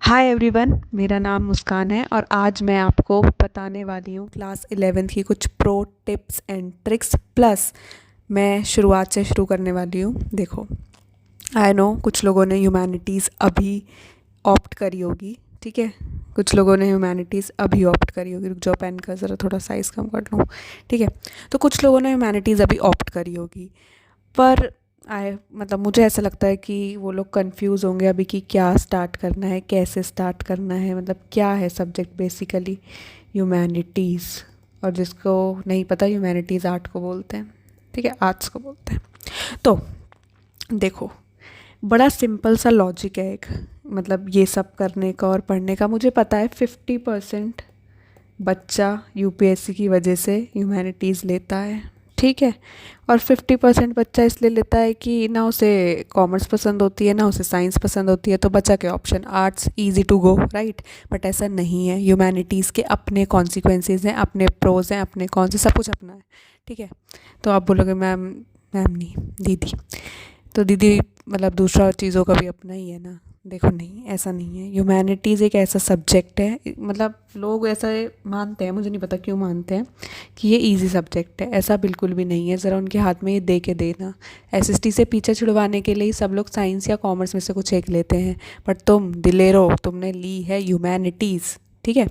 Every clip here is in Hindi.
हाय एवरीवन, मेरा नाम मुस्कान है और आज मैं आपको बताने वाली हूँ क्लास 11th की कुछ pro tips and tricks plus मैं शुरुआत से शुरू करने वाली हूँ। देखो, आई नो कुछ लोगों ने ह्यूमैनिटीज़ अभी ऑप्ट करी होगी, ठीक है। कुछ लोगों ने ह्यूमैनिटीज़ अभी ऑप्ट करी होगी। रुक जाओ, पेन का ज़रा थोड़ा साइज़ कम कर लूँ, ठीक है। तो कुछ लोगों ने ह्यूमैनिटीज़ अभी ऑप्ट करी होगी, पर मतलब मुझे ऐसा लगता है कि वो लोग कंफ्यूज होंगे अभी कि क्या स्टार्ट करना है, कैसे स्टार्ट करना है, मतलब क्या है सब्जेक्ट बेसिकली ह्यूमैनिटीज़। और जिसको नहीं पता, ह्यूमैनिटीज़ आर्ट को बोलते हैं, ठीक है, आर्ट्स को बोलते हैं। तो देखो, बड़ा सिंपल सा लॉजिक है एक, मतलब ये सब करने का और पढ़ने का। मुझे पता है 50% बच्चा यूपीएससी की वजह से ह्यूमैनिटीज़ लेता है, ठीक है। और 50% बच्चा इसलिए लेता है कि ना उसे कॉमर्स पसंद होती है ना उसे साइंस पसंद होती है, तो बच्चा के option arts, easy to go, right. But ऐसा नहीं है, ह्यूमैनिटीज़ के अपने कॉन्सिक्वेंसेस हैं, अपने प्रोज हैं, अपने कौन से, सब कुछ अपना है, ठीक है। तो आप बोलोगे मैम, मैम नहीं दीदी, तो दीदी मतलब दूसरा चीज़ों का भी अपना ही है ना। देखो नहीं, ऐसा नहीं है। ह्यूमैनिटीज़ एक ऐसा सब्जेक्ट है, मतलब लोग ऐसा मानते हैं, मुझे नहीं पता क्यों मानते हैं कि ये इजी सब्जेक्ट है। ऐसा बिल्कुल भी नहीं है। ज़रा उनके हाथ में ये दे के देना। एसएसटी से पीछे छुड़वाने के लिए ही सब लोग साइंस या कॉमर्स में से कुछ एक लेते हैं, बट तुम दिलेरो, तुमने ली है ह्यूमैनिटीज़, ठीक है।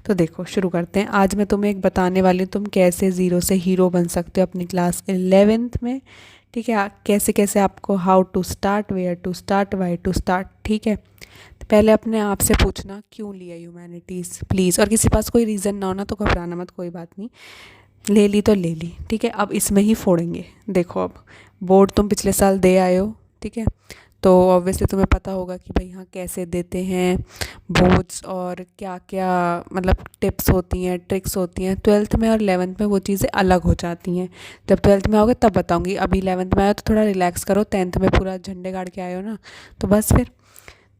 तो देखो शुरू करते हैं। आज मैं तुम्हें एक बताने वाली हूँ तुम कैसे ज़ीरो से हीरो बन सकते हो अपनी क्लास 11th में, ठीक है। कैसे कैसे आपको, how to start, where to start, why to start, ठीक है। तो पहले अपने आप से पूछना क्यों लिया ह्यूमैनिटीज़, प्लीज़। और किसी पास कोई रीज़न ना हो ना तो घबराना मत, कोई बात नहीं, ले ली तो ले ली, ठीक है। अब इसमें ही फोड़ेंगे। देखो, अब बोर्ड तुम पिछले साल दे आए हो, ठीक है। तो ऑब्वियसली तुम्हें पता होगा कि भाई हाँ कैसे देते हैं बोर्ड्स और क्या क्या मतलब टिप्स होती हैं, ट्रिक्स होती हैं। 12th में और 11th में वो चीज़ें अलग हो जाती हैं। जब 12th में आओगे तब बताऊंगी। अभी 11th में आए हो तो थोड़ा रिलैक्स करो, 10th में पूरा झंडे गाड़ के आए हो ना, तो बस फिर।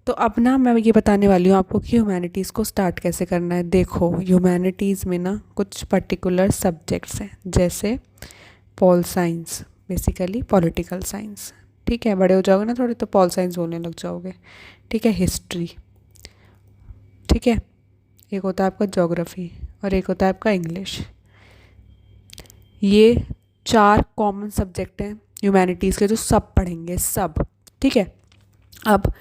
तो अब ना मैं ये बताने वाली हूँ आपको कि ह्यूमैनिटीज़ को स्टार्ट कैसे करना है। देखो, ह्यूमैनिटीज़ में ना कुछ पर्टिकुलर सब्जेक्ट्स हैं, जैसे pol science, basically political science, ठीक है। बड़े हो जाओगे ना थोड़े तो पॉल साइंस बोलने लग जाओगे, ठीक है। हिस्ट्री, ठीक है। एक होता है आपका ज्योग्राफी और एक होता है आपका इंग्लिश। ये 4 कॉमन सब्जेक्ट हैं ह्यूमैनिटीज़ के जो सब पढ़ेंगे, सब, ठीक है। अब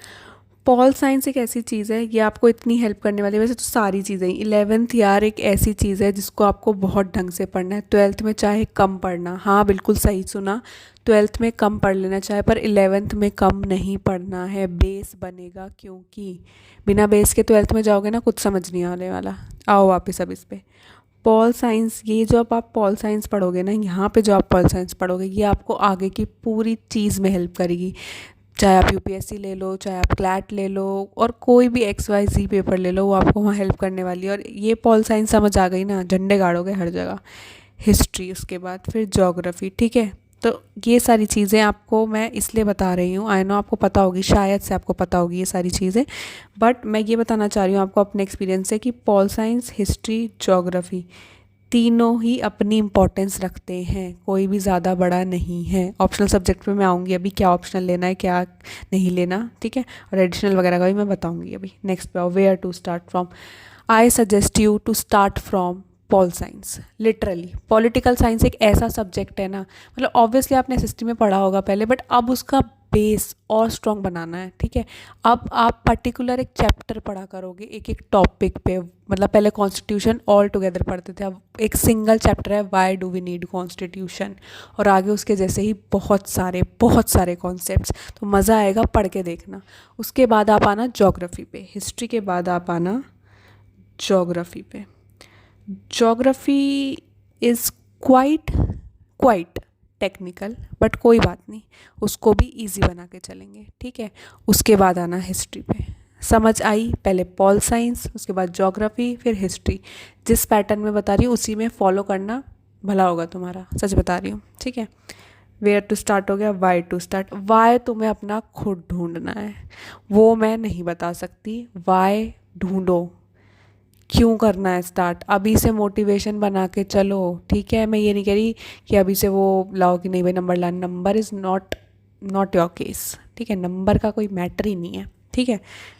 पॉल साइंस एक ऐसी चीज़ है, ये आपको इतनी हेल्प करने वाली है। वैसे तो सारी चीज़ें, 11th यार एक ऐसी चीज़ है जिसको आपको बहुत ढंग से पढ़ना है। 12th में चाहे कम पढ़ना, हाँ बिल्कुल सही सुना, 12th में कम पढ़ लेना चाहे, पर 11th में कम नहीं पढ़ना है। बेस बनेगा, क्योंकि बिना बेस के 12th में जाओगे ना कुछ समझ नहीं आने वाला। आओ वापस अब इस पे, पॉल साइंस। ये जो आप पॉल साइंस पढ़ोगे ना, यहाँ पे जो आप पॉल साइंस पढ़ोगे, ये आपको आगे की पूरी चीज़ में हेल्प करेगी। चाहे आप यूपीएससी ले लो, चाहे आप क्लैट ले लो, और कोई भी XYZ पेपर ले लो, वो आपको वहाँ हेल्प करने वाली है। और ये पॉल साइंस समझ आ गई ना, झंडे गाड़ोगे हर जगह। हिस्ट्री, उसके बाद फिर ज्योग्राफी, ठीक है। तो ये सारी चीज़ें आपको मैं इसलिए बता रही हूँ, आई नो आपको पता होगी, शायद से आपको पता होगी ये सारी चीज़ें, बट मैं ये बताना चाह रही हूँ आपको अपने एक्सपीरियंस से कि पॉल साइंस, हिस्ट्री, ज्योग्राफी तीनों ही अपनी इम्पोर्टेंस रखते हैं, कोई भी ज़्यादा बड़ा नहीं है। ऑप्शनल सब्जेक्ट पे मैं आऊँगी अभी, क्या ऑप्शनल लेना है क्या नहीं लेना, ठीक है। और एडिशनल वगैरह का भी मैं बताऊँगी अभी। नेक्स्ट पे आओ, where to start from. I suggest you to start from pol science. Literally political science एक ऐसा सब्जेक्ट है ना, मतलब ऑब्वियसली आपने एसएसटी में पढ़ा होगा पहले, बट अब उसका बेस और स्ट्रॉन्ग बनाना है, ठीक है। अब आप पर्टिकुलर एक चैप्टर पढ़ा करोगे, एक एक टॉपिक पे, मतलब पहले कॉन्स्टिट्यूशन ऑल टुगेदर पढ़ते थे, अब एक सिंगल चैप्टर है, why do we need constitution, और आगे उसके जैसे ही बहुत सारे कॉन्सेप्ट्स। तो मज़ा आएगा, पढ़ के देखना। उसके बाद आप आना ज्योग्राफी पे, हिस्ट्री के बाद आप आना ज्योग्राफी पे। Geography is quite technical, but कोई बात नहीं, उसको भी इजी बना के चलेंगे, ठीक है। उसके बाद आना हिस्ट्री पे। समझ आई? पहले पॉल साइंस, उसके बाद ज्योग्राफी, फिर हिस्ट्री। जिस पैटर्न में बता रही हूँ उसी में फॉलो करना, भला होगा तुम्हारा, सच बता रही हूँ, ठीक है। वेयर टू स्टार्ट हो गया, वाई टू स्टार्ट। वाई तुम्हें अपना खुद ढूंढना है, वो मैं नहीं बता सकती। वाई ढूंढो, क्यों करना है स्टार्ट, अभी से मोटिवेशन बना के चलो, ठीक है। मैं ये नहीं कह रही कि अभी से वो लाओ कि नहीं भाई नंबर ला, number is not your case, ठीक है। नंबर का कोई मैटर ही नहीं है, ठीक है,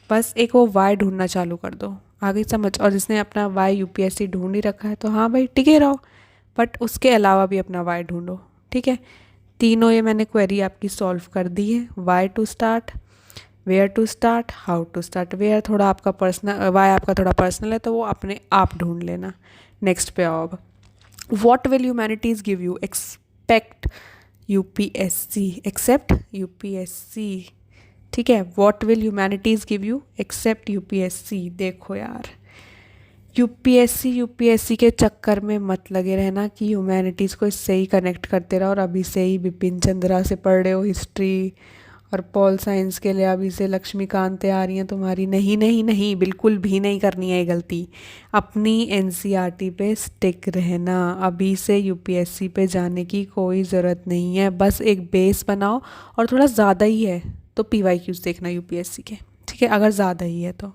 बस एक वो वाई ढूंढना चालू कर दो, आगे समझ। और जिसने अपना वाई यूपीएससी ढूंढ ही रखा है तो हाँ भाई टिके रहो, बट उसके अलावा भी अपना वाई ढूंढो। ठीक है, तीनों ये मैंने क्वेरी आपकी सॉल्व कर दी है। Why to start, where to start, how to start. Where थोड़ा आपका पर्सनल, वाई आपका थोड़ा पर्सनल है तो वो अपने आप ढूंढ लेना। नेक्स्ट पे आओ अब। What will humanities give you expect UPSC, accept UPSC. ठीक है, what will humanities give you accept UPSC. देखो यार, यूपीएससी यूपीएससी के चक्कर में मत लगे रहना कि ह्यूमैनिटीज़ को इससे ही कनेक्ट करते रहो और अभी से ही बिपिन चंद्रा से पढ़ रहे हो हिस्ट्री, और पॉल साइंस के लिए अभी से लक्ष्मीकांतें आ रही हैं तुम्हारी। नहीं नहीं नहीं, बिल्कुल भी नहीं करनी है ये गलती। अपनी एनसीईआरटी पे स्टिक रहना, अभी से यूपीएससी पे जाने की कोई ज़रूरत नहीं है। बस एक बेस बनाओ, और थोड़ा ज़्यादा ही है तो पीवाईक्यूज़ देखना यूपीएससी के। ठीक है, अगर ज़्यादा ही है तो।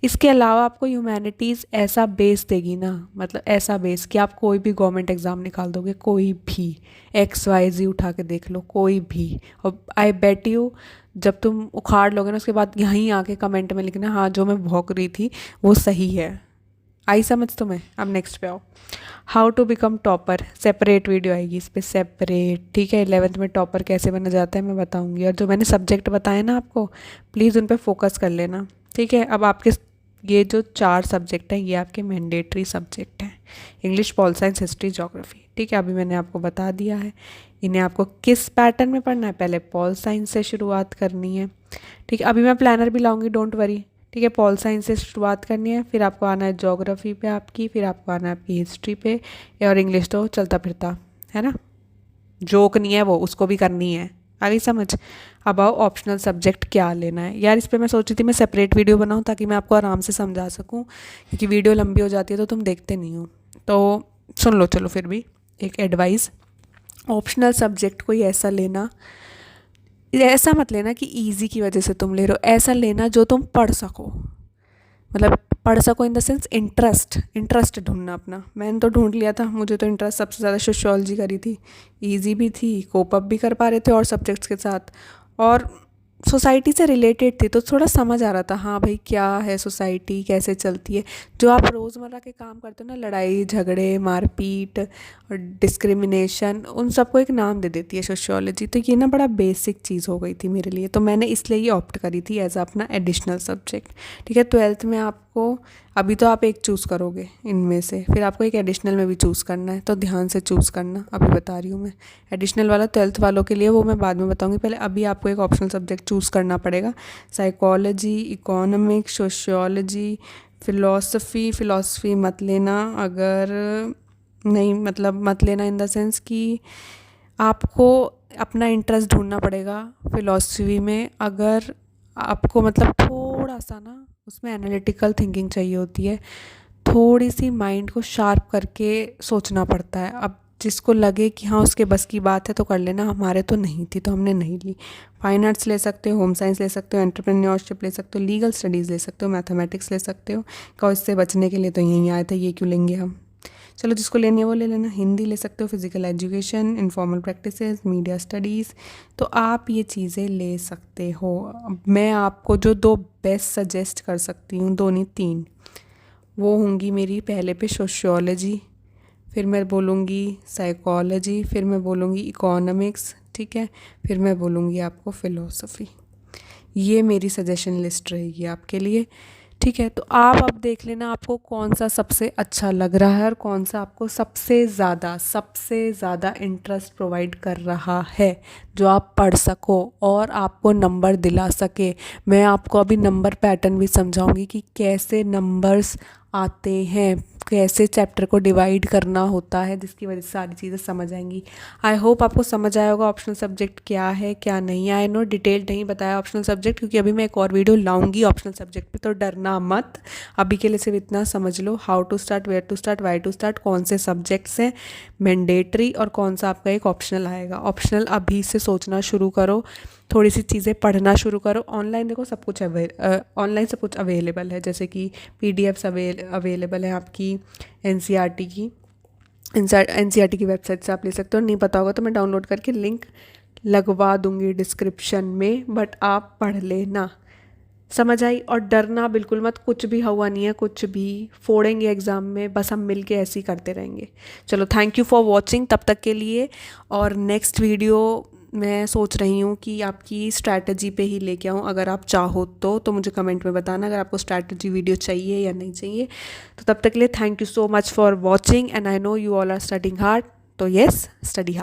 इसके अलावा आपको ह्यूमैनिटीज़ ऐसा बेस देगी ना, मतलब ऐसा बेस कि आप कोई भी गवर्नमेंट एग्ज़ाम निकाल दोगे, कोई भी XYZ उठा के देख लो, कोई भी। और आई बेट यू जब तुम उखाड़ लोगे ना उसके बाद यहीं आके कमेंट में लिखना हाँ जो मैं भौंक रही थी वो सही है। आई समझ तुम्हें? अब नेक्स्ट पे आओ। How to become topper, separate video आएगी इस पर सेपरेट। ठीक है, 11th में टॉपर कैसे बना जाता है मैं बताऊंगी। और जो मैंने सब्जेक्ट बताए ना आपको, प्लीज़ उन पर फोकस कर लेना। ठीक है, अब आपके ये जो 4 सब्जेक्ट हैं ये आपके मैंडेटरी सब्जेक्ट हैं, English, pol science, history, geography. ठीक है, अभी मैंने आपको बता दिया है इन्हें आपको किस पैटर्न में पढ़ना है। पहले पॉल साइंस से शुरुआत करनी है। ठीक है, अभी मैं प्लानर भी लाऊंगी, डोंट वरी। ठीक है, पॉल साइंस से शुरुआत करनी है, फिर आपको आना है ज्योग्राफी पे आपकी, फिर आपको आना है आपकी हिस्ट्री पे, और इंग्लिश तो चलता फिरता है ना, जोक नहीं है वो, उसको भी करनी है। आ गई समझ? अब आओ ऑप्शनल सब्जेक्ट क्या लेना है। यार इस पर मैं सोची थी मैं सेपरेट वीडियो बनाऊं ताकि मैं आपको आराम से समझा सकूं, क्योंकि वीडियो लंबी हो जाती है तो तुम देखते नहीं हो। तो सुन लो, चलो फिर भी एक एडवाइस, ऑप्शनल सब्जेक्ट कोई ऐसा लेना, ऐसा मत लेना कि इजी की वजह से तुम ले रहे हो, ऐसा लेना जो तुम पढ़ सको। मतलब पढ़ सको इन द सेंस इंटरेस्ट ढूंढना अपना। मैंने तो ढूंढ लिया था, मुझे तो इंटरेस्ट सबसे ज़्यादा सोशियोलॉजी करी थी, इजी भी थी, कोप अप भी कर पा रहे थे और सब्जेक्ट्स के साथ, और सोसाइटी से रिलेटेड थी तो थोड़ा समझ आ रहा था हाँ भाई क्या है सोसाइटी, कैसे चलती है। जो आप रोज़मर्रा के काम करते हो ना, लड़ाई झगड़े मारपीट और डिस्क्रिमिनेशन, उन सबको एक नाम दे देती है सोशियोलॉजी। तो ये ना बड़ा बेसिक चीज़ हो गई थी मेरे लिए, तो मैंने इसलिए ये ऑप्ट करी थी एज अपना एडिशनल सब्जेक्ट। ठीक है, 12th में आपको, अभी तो आप एक चूज़ करोगे इनमें से, फिर आपको एक एडिशनल में भी चूज़ करना है, तो ध्यान से चूज़ करना। अभी बता रही हूँ मैं, एडिशनल वाला 12th वालों के लिए वो मैं बाद में बताऊँगी, पहले अभी आपको एक ऑप्शनल सब्जेक्ट चूज़ करना पड़ेगा। साइकोलॉजी, इकोनॉमिक्स, सोशियोलॉजी, फ़िलासफ़ी मत लेना, अगर नहीं मतलब मत लेना इन द सेंस कि आपको अपना इंटरेस्ट ढूंढना पड़ेगा फ़िलासफ़ी में। अगर आपको मतलब थोड़ा सा ना उसमें एनालिटिकल थिंकिंग चाहिए होती है, थोड़ी सी माइंड को शार्प करके सोचना पड़ता है। अब जिसको लगे कि हाँ उसके बस की बात है तो कर लेना, हमारे तो नहीं थी तो हमने नहीं ली। फाइन आर्ट्स ले सकते हो, होम साइंस ले सकते हो, एंटरप्रेन्योरशिप ले सकते हो, लीगल स्टडीज़ ले सकते हो, मैथमेटिक्स ले सकते हो। कहो इससे बचने के लिए तो यहीं आए थे, ये क्यों लेंगे हम। चलो जिसको लेनी है वो ले लेना। हिंदी ले सकते हो, physical education, informal practices, media studies, तो आप ये चीज़ें ले सकते हो। मैं आपको जो 2 बेस्ट सजेस्ट कर सकती हूँ, 2 नहीं 3, वो होंगी मेरी पहले पे सोशियोलॉजी, फिर मैं बोलूँगी साइकोलॉजी, फिर मैं बोलूँगी इकोनॉमिक्स, ठीक है, फिर मैं बोलूँगी आपको फ़िलासफ़ी। ये मेरी सजेशन लिस्ट रहेगी आपके लिए। ठीक है, तो आप अब देख लेना आपको कौन सा सबसे अच्छा लग रहा है और कौन सा आपको सबसे ज़्यादा इंटरेस्ट प्रोवाइड कर रहा है, जो आप पढ़ सको और आपको नंबर दिला सके। मैं आपको अभी नंबर पैटर्न भी समझाऊंगी कि कैसे नंबर्स आते हैं, कैसे चैप्टर को डिवाइड करना होता है, जिसकी वजह से सारी चीज़ें समझ आएंगी। आई होप आपको समझ आया होगा ऑप्शनल सब्जेक्ट क्या है क्या नहीं। आई नो डिटेल नहीं बताया ऑप्शनल सब्जेक्ट, क्योंकि अभी मैं एक और वीडियो लाऊंगी ऑप्शनल सब्जेक्ट पे, तो डरना मत। अभी के लिए सिर्फ इतना समझ लो, how to start, where to start, why to start, कौन से सब्जेक्ट्स हैं मैंडेटरी और कौन सा आपका एक ऑप्शनल आएगा। ऑप्शनल अभी से सोचना शुरू करो, थोड़ी सी चीज़ें पढ़ना शुरू करो। ऑनलाइन देखो सब कुछ ऑनलाइन सब कुछ अवेलेबल है, जैसे कि PDFs अवेलेबल है आपकी NCERT की, NCERT की वेबसाइट से आप ले सकते हो। नहीं पता होगा तो मैं डाउनलोड करके लिंक लगवा दूंगी डिस्क्रिप्शन में, बट आप पढ़ लेना। समझ आई? और डरना बिल्कुल मत, कुछ भी हुआ नहीं है, कुछ भी फोड़ेंगे एग्ज़ाम में, बस हम मिल के ऐसे ही करते रहेंगे। चलो, थैंक यू फॉर वॉचिंग तब तक के लिए। और नेक्स्ट वीडियो मैं सोच रही हूँ कि आपकी स्ट्रैटेजी पे ही लेके आऊँ, अगर आप चाहो तो मुझे कमेंट में बताना अगर आपको स्ट्रैटेजी वीडियो चाहिए या नहीं चाहिए। तो तब तक के लिए thank you so much for watching, and I know you all are studying hard, तो येस, स्टडी हार्ड।